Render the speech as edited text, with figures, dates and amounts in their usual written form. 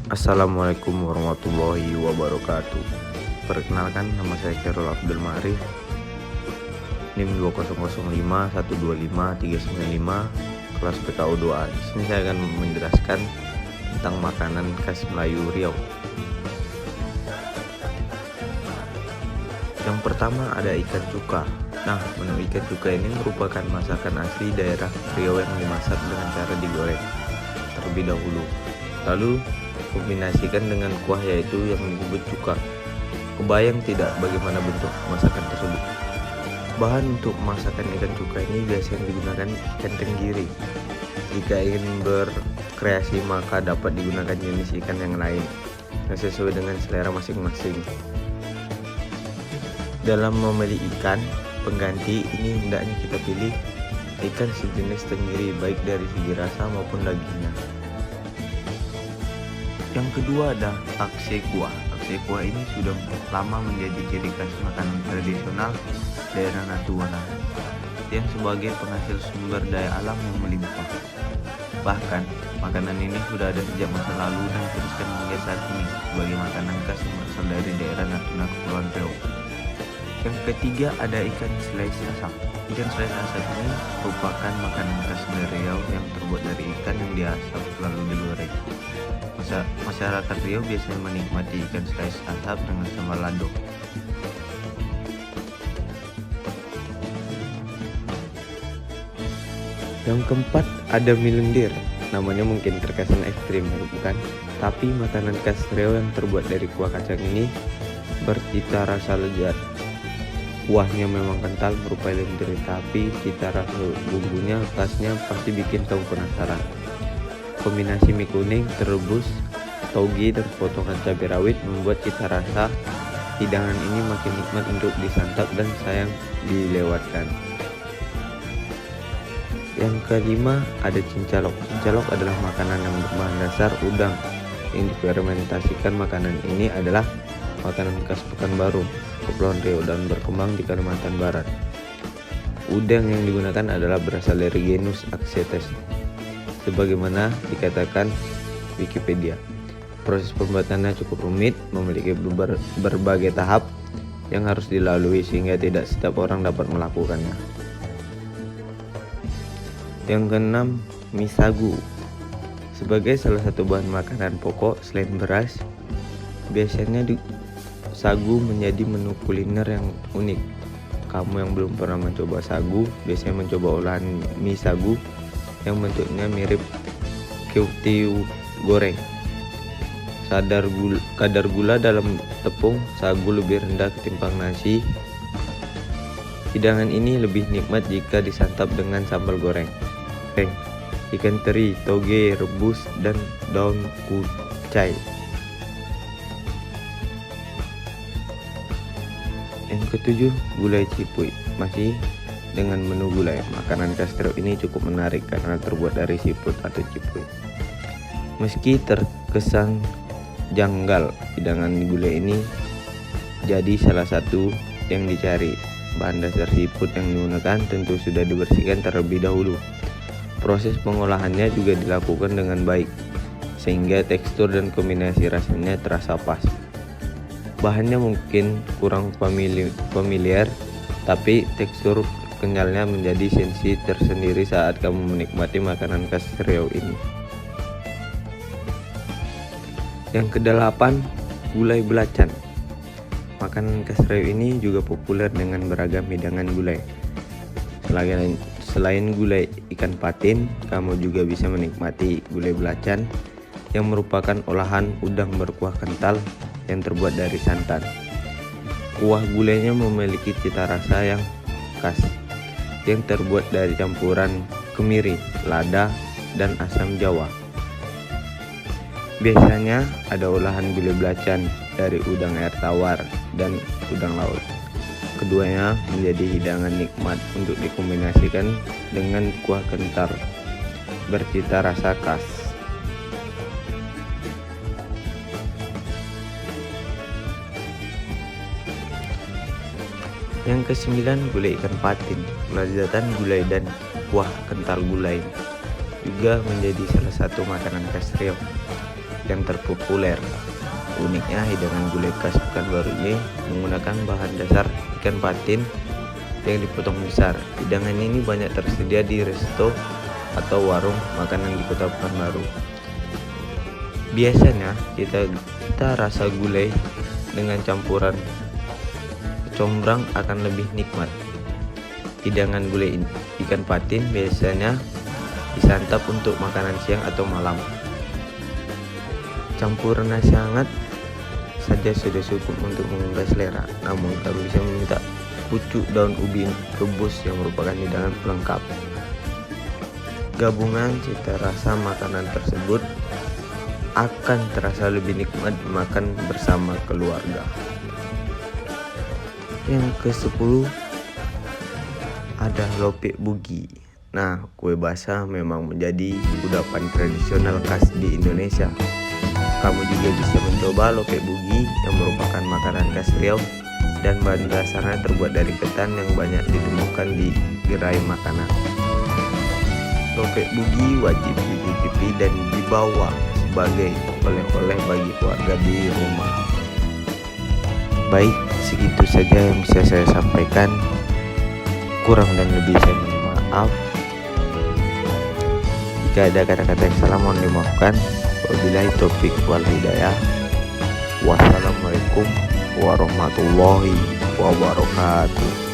Assalamualaikum warahmatullahi wabarakatuh. Perkenalkan, nama saya Khairul Abdul Ma'rif, NIM 20051253995, kelas PKU 2A. Di sini saya akan menjelaskan tentang makanan khas Melayu Riau. Yang pertama ada ikan cuka. Nah, menu ikan cuka ini merupakan masakan asli daerah Riau yang dimasak dengan cara digoreng terlebih dahulu, lalu kombinasikan dengan kuah yaitu yang disebut cuka. Kebayang tidak bagaimana bentuk masakan tersebut? Bahan untuk masakan ikan cuka ini biasanya digunakan ikan tenggiri. Jika ingin berkreasi maka dapat digunakan jenis ikan yang lain yang sesuai dengan selera masing-masing. Dalam memilih ikan pengganti ini hendaknya kita pilih ikan sejenis tenggiri baik dari segi rasa maupun dagingnya. Yang kedua ada taksih kuah. Taksih kuah ini sudah lama menjadi ciri khas makanan tradisional daerah Natuna yang sebagai penghasil sumber daya alam yang melimpah. Bahkan makanan ini sudah ada sejak masa lalu dan teruskan hingga saat ini sebagai makanan khas yang berasal dari daerah Natuna Kepulauan Riau. Yang ketiga ada ikan slice asap. Ikan slice asap ini merupakan makanan khas dari Riau yang terbuat dari ikan yang diasap lalu digoreng. Masyarakat Riau biasanya menikmati ikan slice asap dengan sambal lado. Yang keempat ada mie lendir. Namanya mungkin terkesan ekstrim, bukan? Tapi makanan khas Riau yang terbuat dari kuah kacang ini bercita rasa lezat. Kuahnya memang kental berupa lendir, tapi cita rasa bumbunya khasnya pasti bikin kamu penasaran. Kombinasi mie kuning, terrebus, toge, dan potongan cabai rawit membuat cita rasa hidangan ini makin nikmat untuk disantap dan sayang dilewatkan. Yang kelima ada cincalok. Cincalok adalah makanan yang berbahan dasar udang. Yang difermentasikan makanan ini adalah makanan khas Pekanbaru, Kepulauan Riau, dan berkembang di Kalimantan Barat. Udang yang digunakan adalah berasal dari genus Axetes, sebagaimana dikatakan Wikipedia. Proses pembuatannya cukup rumit, memiliki berbagai tahap yang harus dilalui sehingga tidak setiap orang dapat melakukannya. Yang keenam, mie sagu. Sebagai salah satu bahan makanan pokok selain beras, biasanya sagu menjadi menu kuliner yang unik. Kamu yang belum pernah mencoba sagu, biasanya mencoba olahan mie sagu yang bentuknya mirip keotiu goreng. Kadar gula dalam tepung sagu lebih rendah ketimbang nasi. Hidangan ini lebih nikmat jika disantap dengan sambal goreng, ikan teri, toge rebus, dan daun kucai. Yang ketujuh, gulai cipuy. Masih dengan menu gulai, makanan khas Riau ini cukup menarik karena terbuat dari siput atau cipuy. Meski terkesan janggal, hidangan gulai ini jadi salah satu yang dicari. Bahan dasar siput yang digunakan tentu sudah dibersihkan terlebih dahulu. Proses pengolahannya juga dilakukan dengan baik, sehingga tekstur dan kombinasi rasanya terasa pas. Bahannya mungkin kurang familiar, tapi tekstur kenyalnya menjadi sensi tersendiri saat kamu menikmati makanan khas Riau ini. Yang kedelapan, gulai belacan. Makanan khas Riau ini juga populer dengan beragam hidangan gulai. Selain gulai ikan patin, kamu juga bisa menikmati gulai belacan yang merupakan olahan udang berkuah kental yang terbuat dari santan. Kuah gulainya memiliki cita rasa yang khas, yang terbuat dari campuran kemiri, lada, dan asam jawa. Biasanya ada olahan gulai belacan dari udang air tawar dan udang laut. Keduanya menjadi hidangan nikmat untuk dikombinasikan dengan kuah kental bercita rasa khas. Yang kesembilan, gulai ikan patin. Kelezatan gulai dan kuah kental gulai juga menjadi salah satu makanan khas Riau. yang terpopuler. Uniknya, hidangan gulai khas Pekanbaru ini menggunakan bahan dasar ikan patin yang dipotong besar. Hidangan ini banyak tersedia di resto atau warung makanan di kota Pekanbaru. Biasanya kita rasa gulai dengan campuran kecombrang akan lebih nikmat. Hidangan gulai ikan patin biasanya disantap untuk makanan siang atau malam. Campuran nasi hangat saja sudah cukup untuk menggugah selera, namun kami bisa meminta pucuk daun ubi rebus yang merupakan hidangan pelengkap. Gabungan cita rasa makanan tersebut akan terasa lebih nikmat dimakan bersama keluarga. Yang ke-10 ada lope bugi. Nah, kue basah memang menjadi kudapan tradisional khas di Indonesia. Kamu juga bisa mencoba lope bugi yang merupakan makanan khas Riau dan bahan dasarnya terbuat dari ketan yang banyak ditemukan di gerai makanan. Lope bugi wajib dicicipi dan dibawa sebagai oleh-oleh bagi keluarga di rumah. Baik, segitu saja yang bisa saya sampaikan. Kurang dan lebih saya mohon maaf. Jika ada kata-kata yang salah mohon dimaafkan. Wabillahi taufik wal hidayah. Wassalamualaikum warahmatullahi wabarakatuh.